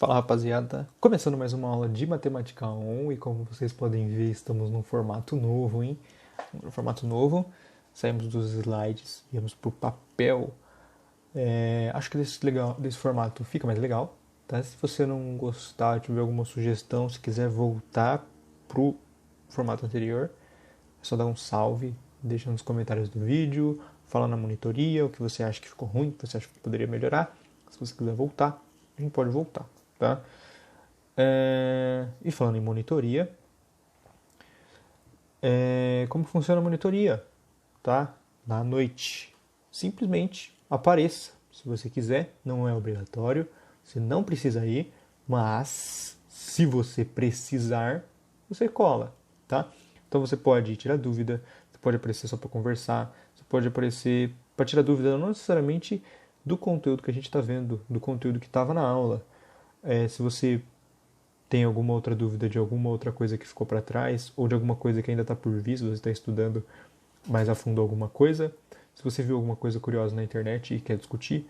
Fala rapaziada, começando mais uma aula de Matemática 1 e como vocês podem ver estamos num formato novo, hein? Um formato novo, saímos dos slides, viemos para o papel. Acho que desse formato fica mais legal, tá? Se você não gostar, tiver alguma sugestão, se quiser voltar pro formato anterior, é só dar um salve, deixa nos comentários do vídeo, fala na monitoria o que você acha que ficou ruim, o que você acha que poderia melhorar. Se você quiser voltar, a gente pode voltar, tá? E falando em monitoria, como funciona a monitoria, tá? Na noite, simplesmente apareça, se você quiser, não é obrigatório, você não precisa ir, mas se você precisar, você cola, tá? Então você pode tirar dúvida, você pode aparecer só para conversar, você pode aparecer para tirar dúvida não necessariamente do conteúdo que a gente está vendo, do conteúdo que estava na aula. Se você tem alguma outra dúvida de alguma outra coisa que ficou para trás, ou de alguma coisa que ainda está por vir, se você está estudando mais a fundo alguma coisa, se você viu alguma coisa curiosa na internet e quer discutir,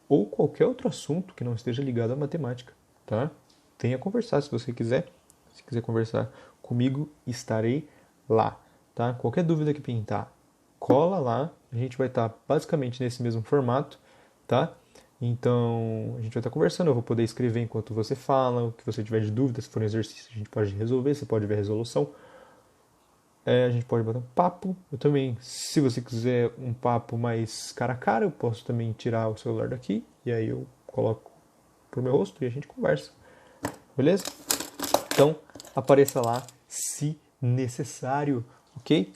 ou qualquer outro assunto que não esteja ligado à matemática, tá? Venha conversar se você quiser. Se quiser conversar comigo, estarei lá, tá? Qualquer dúvida que pintar, cola lá. A gente vai estar basicamente nesse mesmo formato, tá? Então, a gente vai estar conversando, eu vou poder escrever enquanto você fala, o que você tiver de dúvida, se for um exercício, a gente pode resolver, você pode ver a resolução. A gente pode bater um papo. Eu também, se você quiser um papo mais cara a cara, eu posso também tirar o celular daqui, e aí eu coloco pro meu rosto e a gente conversa. Beleza? Então, apareça lá se necessário, ok?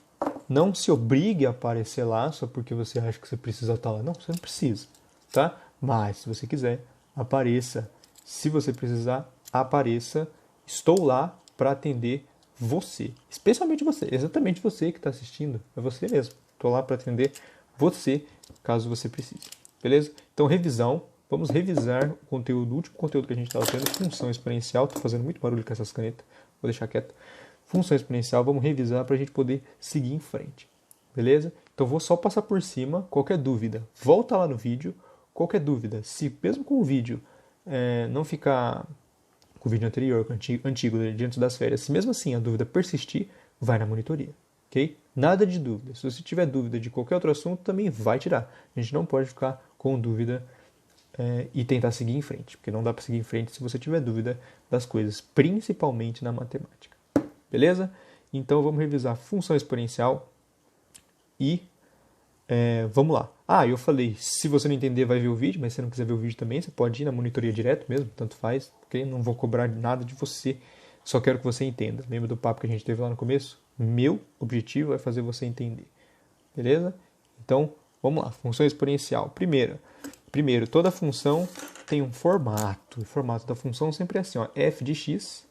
Não se obrigue a aparecer lá só porque você acha que você precisa estar lá. Não, você não precisa, tá? Mas, se você quiser, apareça. Se você precisar, apareça. Estou lá para atender você. Especialmente você. Exatamente você que está assistindo. É você mesmo. Estou lá para atender você, caso você precise. Beleza? Então, revisão. Vamos revisar o conteúdo, o último conteúdo que a gente estava tendo, função exponencial. Estou fazendo muito barulho com essas canetas. Vou deixar quieto. Função exponencial, vamos revisar para a gente poder seguir em frente. Beleza? Então vou só passar por cima. Qualquer dúvida, volta lá no vídeo. Qualquer dúvida, se mesmo com o vídeo não ficar com o vídeo anterior, antigo, de antes das férias, se mesmo assim a dúvida persistir, vai na monitoria. Ok? Nada de dúvida. Se você tiver dúvida de qualquer outro assunto, também vai tirar. A gente não pode ficar com dúvida e tentar seguir em frente, porque não dá para seguir em frente se você tiver dúvida das coisas, principalmente na matemática. Beleza? Então vamos revisar função exponencial e vamos lá. Eu falei, se você não entender, vai ver o vídeo, mas se você não quiser ver o vídeo também, você pode ir na monitoria direto mesmo, tanto faz, porque não vou cobrar nada de você, só quero que você entenda. Lembra do papo que a gente teve lá no começo? Meu objetivo é fazer você entender. Beleza? Então, vamos lá. Função exponencial. Primeiro, toda função tem um formato. O formato da função sempre é assim, ó, f de x.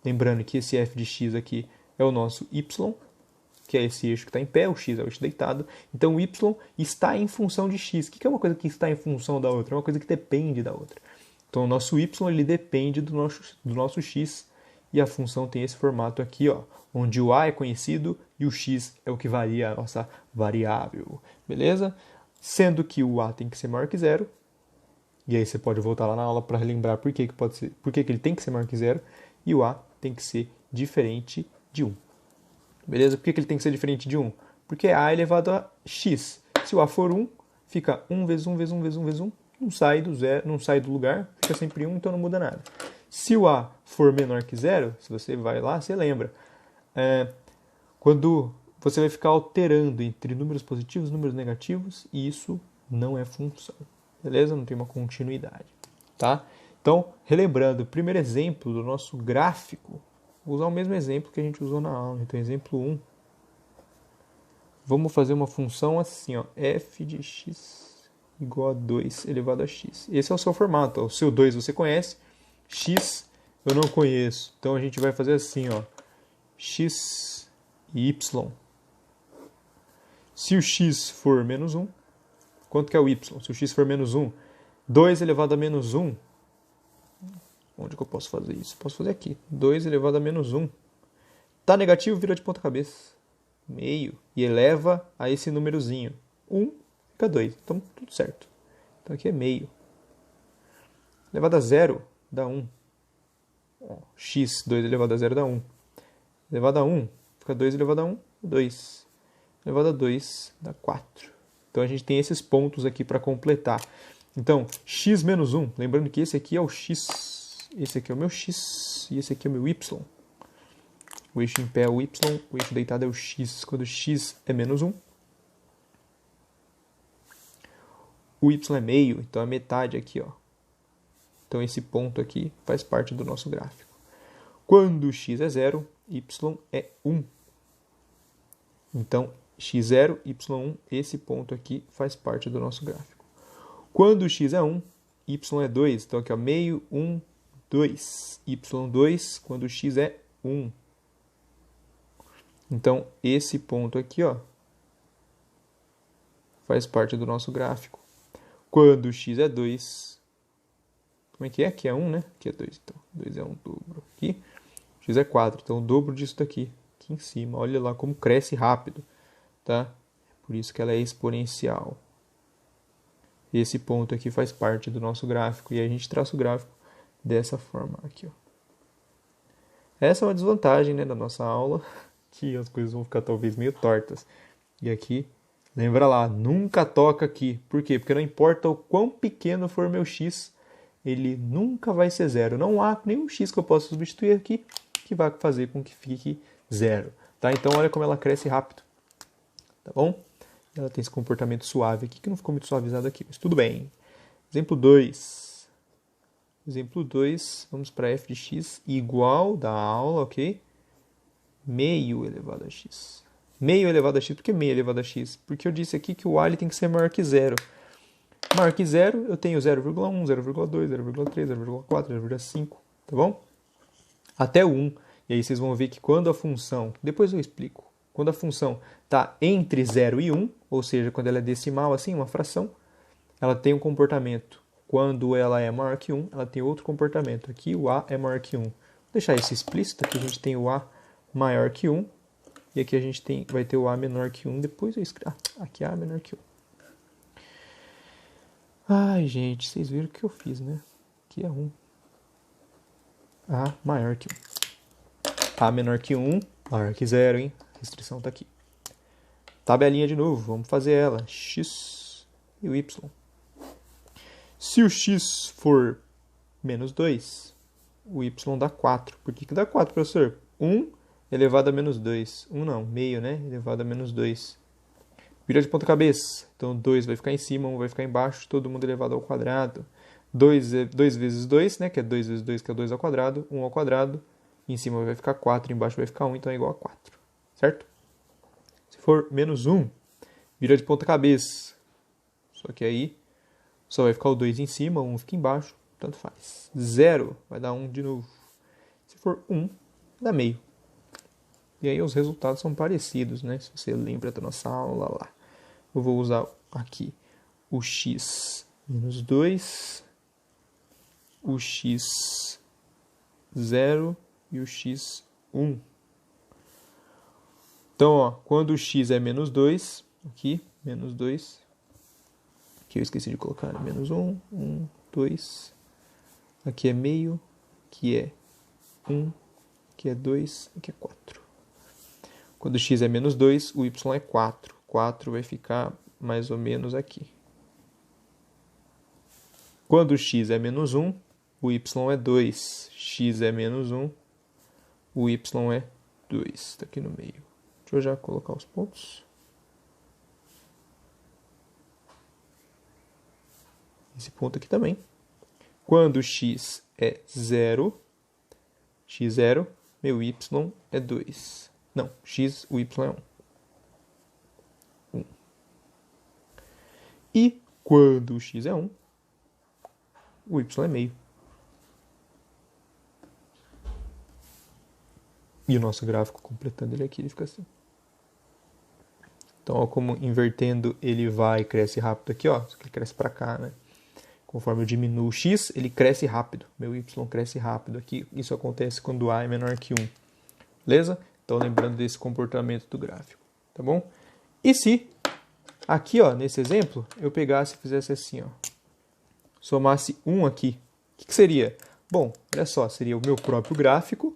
Lembrando que esse f de x aqui é o nosso y, que é esse eixo que está em pé, o x é o eixo deitado. Então, o y está em função de x. O que é uma coisa que está em função da outra? É uma coisa que depende da outra. Então, o nosso y ele depende do nosso x. E a função tem esse formato aqui, ó, onde o a é conhecido e o x é o que varia a nossa variável. Beleza? Sendo que o a tem que ser maior que zero. E aí você pode voltar lá na aula para relembrar por que ele tem que ser maior que zero. E o a tem que ser diferente de 1. Beleza? Por que ele tem que ser diferente de 1? Porque é a elevado a x. Se o a for 1, fica 1 vezes 1 vezes 1 vezes 1 vezes 1. Não sai do zero, não sai do lugar, fica sempre 1, então não muda nada. Se o a for menor que 0, se você vai lá, você lembra. Quando você vai ficar alterando entre números positivos e números negativos, e isso não é função. Beleza? Não tem uma continuidade. Tá? Então, relembrando, o primeiro exemplo do nosso gráfico, vou usar o mesmo exemplo que a gente usou na aula. Então, exemplo 1. Vamos fazer uma função assim, ó, f de x igual a 2 elevado a x. Esse é o seu formato. Ó. O seu 2 você conhece, x eu não conheço. Então, a gente vai fazer assim, ó, x e y. Se o x for menos 1, quanto que é o y? Se o x for menos 1, 2 elevado a menos 1, onde que eu posso fazer isso? Posso fazer aqui. 2 elevado a menos 1. Tá negativo, vira de ponta cabeça. Meio. E eleva a esse númerozinho. 1 fica 2. Então, tudo certo. Então, aqui é meio. Elevado a 0 dá 1. Ó, x, 2 elevado a 0 dá 1. Elevado a 1, fica 2 elevado a 1, 2. Elevado a 2 dá 4. Então a gente tem esses pontos aqui para completar. Então, x menos 1, lembrando que esse aqui é o x, esse aqui é o meu x e esse aqui é o meu y. O eixo em pé é o y, o eixo deitado é o x. Quando x é menos 1, o y é meio, então é metade aqui, ó. Então esse ponto aqui faz parte do nosso gráfico. Quando x é 0, y é 1. Então, x0, y1, esse ponto aqui faz parte do nosso gráfico. Quando x é 1, y é 2. Então aqui, ó, meio, 1, 2. y2, quando x é 1. Então, esse ponto aqui, ó, faz parte do nosso gráfico. Quando x é 2, como é que é? Aqui é 1, né? Aqui é 2, então. 2 é um dobro aqui. X é 4, então o dobro disso daqui, aqui em cima. Olha lá como cresce rápido, tá? Por isso que ela é exponencial. Esse ponto aqui faz parte do nosso gráfico. E a gente traça o gráfico dessa forma aqui, ó. Essa é uma desvantagem, né, da nossa aula, que as coisas vão ficar talvez meio tortas. E aqui, lembra lá, nunca toca aqui. Por quê? Porque não importa o quão pequeno for meu x, ele nunca vai ser 0. Não há nenhum x que eu possa substituir aqui que vai fazer com que fique 0. Tá? Então, olha como ela cresce rápido. Tá bom? Ela tem esse comportamento suave aqui, que não ficou muito suavizado aqui, mas tudo bem. Exemplo 2. Exemplo 2, vamos para f de x igual da aula, ok? Meio elevado a x. Meio elevado a x, por que meio elevado a x? Porque eu disse aqui que o a ele tem que ser maior que 0. Maior que 0, eu tenho 0,1, 0,2, 0,3, 0,4, 0,5, tá bom? Até o 1. E aí vocês vão ver que quando a função, depois eu explico, quando a função está entre 0 e 1, ou seja, quando ela é decimal, assim, uma fração, ela tem um comportamento. Quando ela é maior que 1, ela tem outro comportamento. Aqui o a é maior que 1. Vou deixar isso explícito, aqui a gente tem o a maior que 1, e aqui a gente vai ter o a menor que 1, depois eu escrevo. Aqui a menor que 1. Ai, gente, vocês viram o que eu fiz, né? Aqui é 1. A maior que 1. A menor que 1, maior que 0, hein? A restrição está aqui. Tabelinha de novo, vamos fazer ela. X e o y. Se o x for menos 2, o y dá 4. Por que dá 4, professor? 1 elevado a menos 2. 1 não, meio, né? Elevado a menos 2. Vira de ponta cabeça. Então, 2 vai ficar em cima, 1 vai ficar embaixo, todo mundo elevado ao quadrado. 2 vezes 2, né? Que é 2 vezes 2, que é 2 ao quadrado. 1 ao quadrado. Em cima vai ficar 4, embaixo vai ficar 1, então é igual a 4. Certo? Se for menos 1, vira de ponta cabeça. Só que aí só vai ficar o 2 em cima, 1 fica embaixo, tanto faz. 0 vai dar 1 de novo. Se for 1, dá meio. E aí os resultados são parecidos, né? Se você lembra da nossa aula lá. Eu vou usar aqui o x menos 2, o x 0 e o x1. Então, ó, quando o x é menos 2, aqui, menos 2, aqui eu esqueci de colocar, né? Menos 1, 1, 2, aqui é meio, aqui é 1, aqui é 2, aqui é 4. Quando o x é menos 2, o y é 4. 4 vai ficar mais ou menos aqui. Quando o x é menos 1, o y é 2. X é menos 1, o y é 2. Está aqui no meio. Deixa eu já colocar os pontos. Esse ponto aqui também. Quando x é 0, x0, meu y é 2. Não, x, o y é 1. 1. E quando o x é 1, o y é meio. E o nosso gráfico, completando ele aqui, ele fica assim. Então, ó, como invertendo ele vai e cresce rápido aqui, ó. Só que ele cresce para cá, né? Conforme eu diminuo o x, ele cresce rápido. Meu y cresce rápido aqui. Isso acontece quando a é menor que 1. Beleza? Então, lembrando desse comportamento do gráfico. Tá bom? E se aqui, ó, nesse exemplo, eu pegasse e fizesse assim, ó. Somasse 1 aqui. O que seria? Bom, olha só, seria o meu próprio gráfico,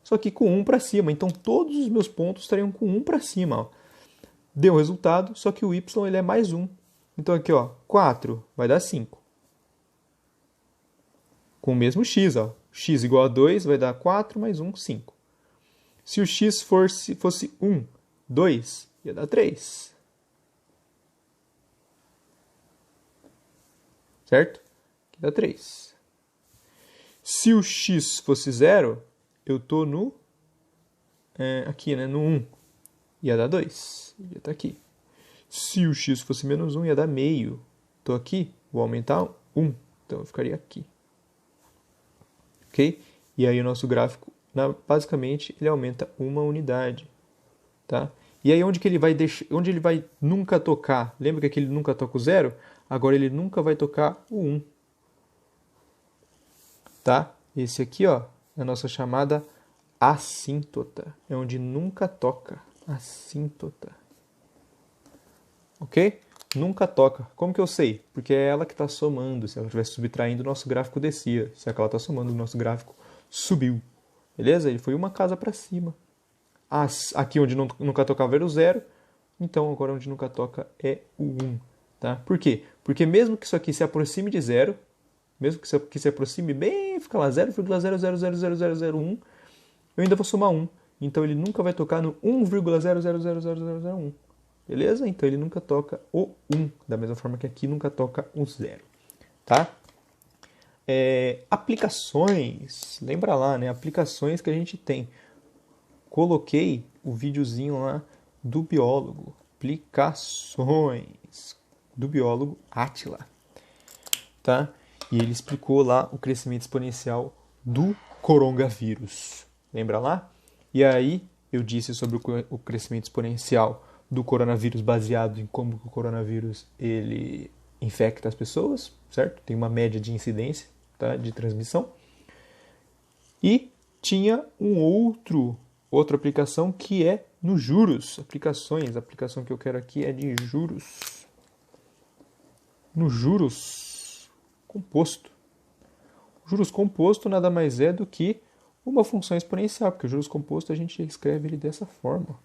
só que com 1 para cima. Então todos os meus pontos estariam com 1 para cima. Ó. Deu o resultado, só que o y ele é mais 1. Então aqui, ó, 4 vai dar 5. Com o mesmo x, ó. X igual a 2 vai dar 4 mais 1, 5. Se o x fosse 1, 2, ia dar 3. Certo? Aqui dá 3. Se o x fosse 0, eu estou no... aqui, né? No 1. Ia dar 2. Ia estar aqui. Se o x fosse menos 1, ia dar meio. Estou aqui, vou aumentar 1. Então eu ficaria aqui. Ok? E aí o nosso gráfico, basicamente, ele aumenta uma unidade. Tá? E aí onde ele vai nunca tocar? Lembra que aqui ele nunca toca o 0? Agora ele nunca vai tocar o 1. Tá? Esse aqui, ó, é a nossa chamada assíntota. É onde nunca toca. Assíntota. Ok? Nunca toca. Como que eu sei? Porque é ela que está somando. Se ela estivesse subtraindo, o nosso gráfico descia. Se é que ela está somando, o nosso gráfico subiu. Beleza? Ele foi uma casa para cima. Aqui onde nunca tocava era o 0. Então agora onde nunca toca é o 1. Tá? Por quê? Porque mesmo que isso aqui se aproxime de 0, mesmo que isso aqui se aproxime bem, fica lá 0,0000001, eu ainda vou somar 1. Então ele nunca vai tocar no 1,0000001. Beleza? Então ele nunca toca o 1, da mesma forma que aqui nunca toca o 0. Tá? Aplicações. Lembra lá, né? Aplicações que a gente tem. Coloquei o videozinho lá do biólogo. Aplicações do biólogo Átila. Tá? E ele explicou lá o crescimento exponencial do coronavírus. Lembra lá? E aí eu disse sobre o crescimento exponencial do coronavírus baseado em como o coronavírus ele infecta as pessoas, certo? Tem uma média de incidência, tá? De transmissão. E tinha outra aplicação que é nos juros. A aplicação que eu quero aqui é de juros. No juros composto. O juros composto nada mais é do que uma função exponencial, porque o juros composto a gente escreve ele dessa forma.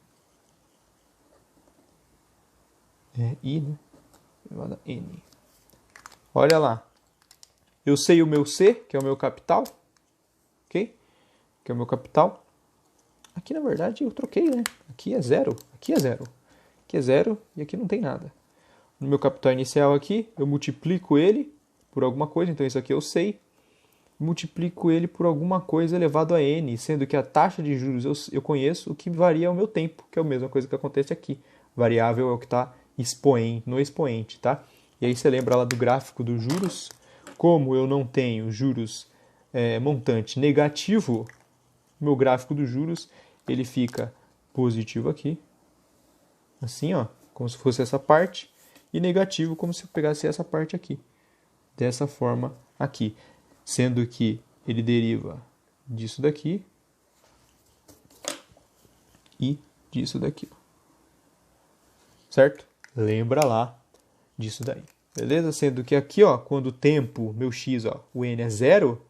É I, né? Elevado a N. Olha lá. Eu sei o meu C, que é o meu capital. Ok? Que é o meu capital. Aqui, na verdade, eu troquei, né? Aqui é 0. Aqui é 0. Aqui é 0 e aqui não tem nada. No meu capital inicial aqui, eu multiplico ele por alguma coisa. Então, isso aqui eu sei. Multiplico ele por alguma coisa elevado a N, sendo que a taxa de juros eu conheço, o que varia é o meu tempo, que é a mesma coisa que acontece aqui. Variável é o que está no expoente, tá? E aí você lembra lá do gráfico dos juros? Como eu não tenho juros montante negativo, meu gráfico dos juros ele fica positivo aqui, assim, ó, como se fosse essa parte, e negativo como se eu pegasse essa parte aqui, dessa forma aqui, sendo que ele deriva disso daqui e disso daqui, certo? Lembra lá disso daí, beleza? Sendo que aqui, ó, quando o tempo, meu x, ó, o n é 0,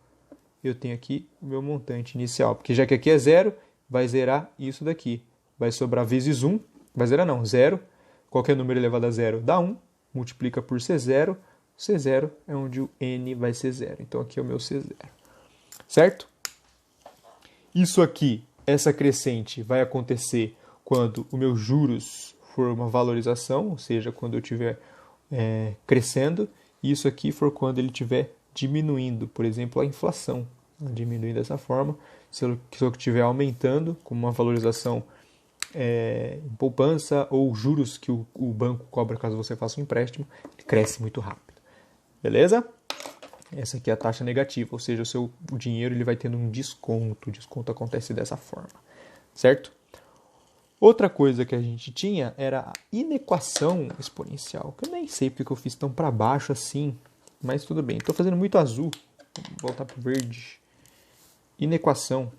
eu tenho aqui o meu montante inicial, porque já que aqui é 0, vai zerar isso daqui. Vai sobrar vezes 1, vai zerar não, 0. Qualquer número elevado a 0 dá 1, multiplica por C0, C0 é onde o n vai ser 0. Então aqui é o meu C0, certo? Isso aqui, essa crescente, vai acontecer quando o meu juros for uma valorização, ou seja, quando eu estiver crescendo, e isso aqui for quando ele estiver diminuindo, por exemplo, a inflação, diminuindo dessa forma. Se eu estiver aumentando, com uma valorização em poupança ou juros que o banco cobra caso você faça um empréstimo, ele cresce muito rápido. Beleza? Essa aqui é a taxa negativa, ou seja, o dinheiro ele vai tendo um desconto. O desconto acontece dessa forma, certo? Outra coisa que a gente tinha era a inequação exponencial, que eu nem sei porque eu fiz tão para baixo assim, mas tudo bem. Estou fazendo muito azul, vou voltar para o verde. Inequação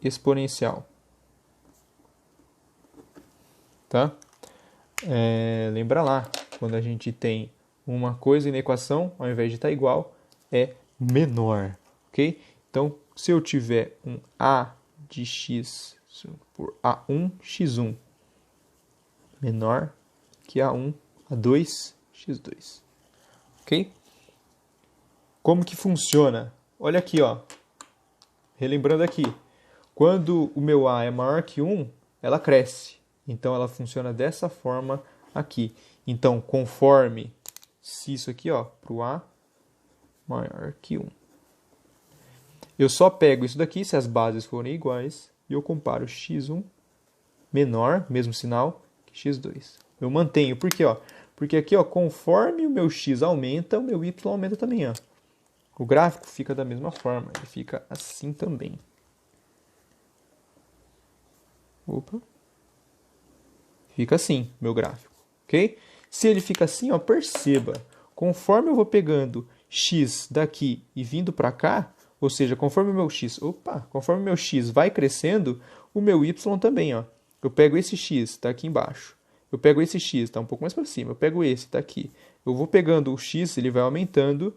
exponencial, tá? Lembra lá, quando a gente tem uma coisa na equação, ao invés de estar igual, é menor, ok? Então, se eu tiver um A de x por A1, x1 menor que A1, A2, x2, ok? Como que funciona? Olha aqui, ó. Relembrando aqui, quando o meu A é maior que 1, ela cresce. Então, ela funciona dessa forma aqui. Então, conforme se isso aqui, ó, para o A maior que 1. Eu só pego isso daqui, se as bases forem iguais, e eu comparo x1 menor, mesmo sinal, que x2. Eu mantenho, por quê? Ó? Porque aqui, ó, conforme o meu x aumenta, o meu y aumenta também, ó. O gráfico fica da mesma forma, ele fica assim também. Opa. Fica assim, meu gráfico, ok? Se ele fica assim, ó, perceba, conforme eu vou pegando x daqui e vindo para cá, ou seja, conforme o meu x vai crescendo, o meu y também, ó. Eu pego esse x, está aqui embaixo. Eu pego esse x, está um pouco mais para cima. Eu pego esse, está aqui. Eu vou pegando o x, ele vai aumentando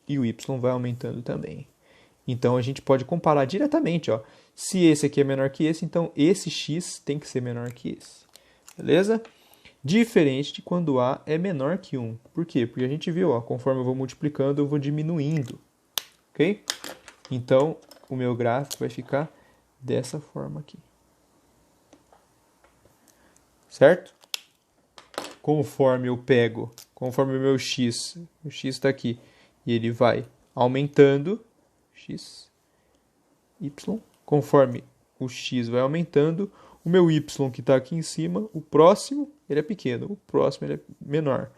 e o y vai aumentando também. Então, a gente pode comparar diretamente, ó. Se esse aqui é menor que esse, então esse x tem que ser menor que esse. Beleza? Diferente de quando A é menor que 1. Por quê? Porque a gente viu, ó, conforme eu vou multiplicando, eu vou diminuindo. Ok? Então, o meu gráfico vai ficar dessa forma aqui. Certo? Conforme o meu x, o x está aqui, e ele vai aumentando, x, y, conforme o x vai aumentando, o meu y que está aqui em cima, o próximo, ele é pequeno, o próximo ele é menor.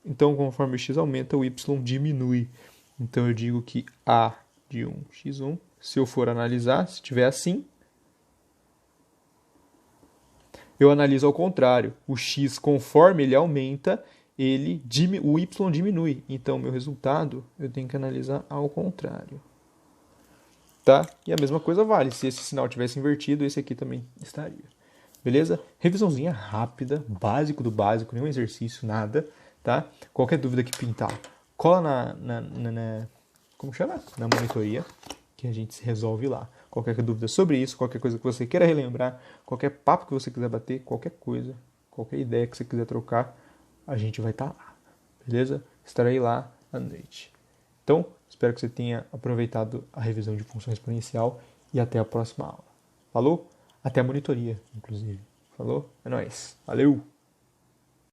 Então, conforme o x aumenta, o y diminui. Então, eu digo que A de 1, x1, se eu for analisar, se tiver assim, eu analiso ao contrário. O x, conforme ele aumenta, o y diminui. Então, meu resultado, eu tenho que analisar ao contrário. Tá? E a mesma coisa vale. Se esse sinal tivesse invertido, esse aqui também estaria. Beleza? Revisãozinha rápida, básico do básico, nenhum exercício, nada. Tá? Qualquer dúvida que pintar, cola como chama? Na monitoria, que a gente se resolve lá. Qualquer dúvida sobre isso, qualquer coisa que você queira relembrar, qualquer papo que você quiser bater, qualquer coisa, qualquer ideia que você quiser trocar, a gente vai estar lá. Beleza? Estarei lá à noite. Então, espero que você tenha aproveitado a revisão de função exponencial e até a próxima aula. Falou? Até a monitoria, inclusive. Falou? É nóis. Valeu!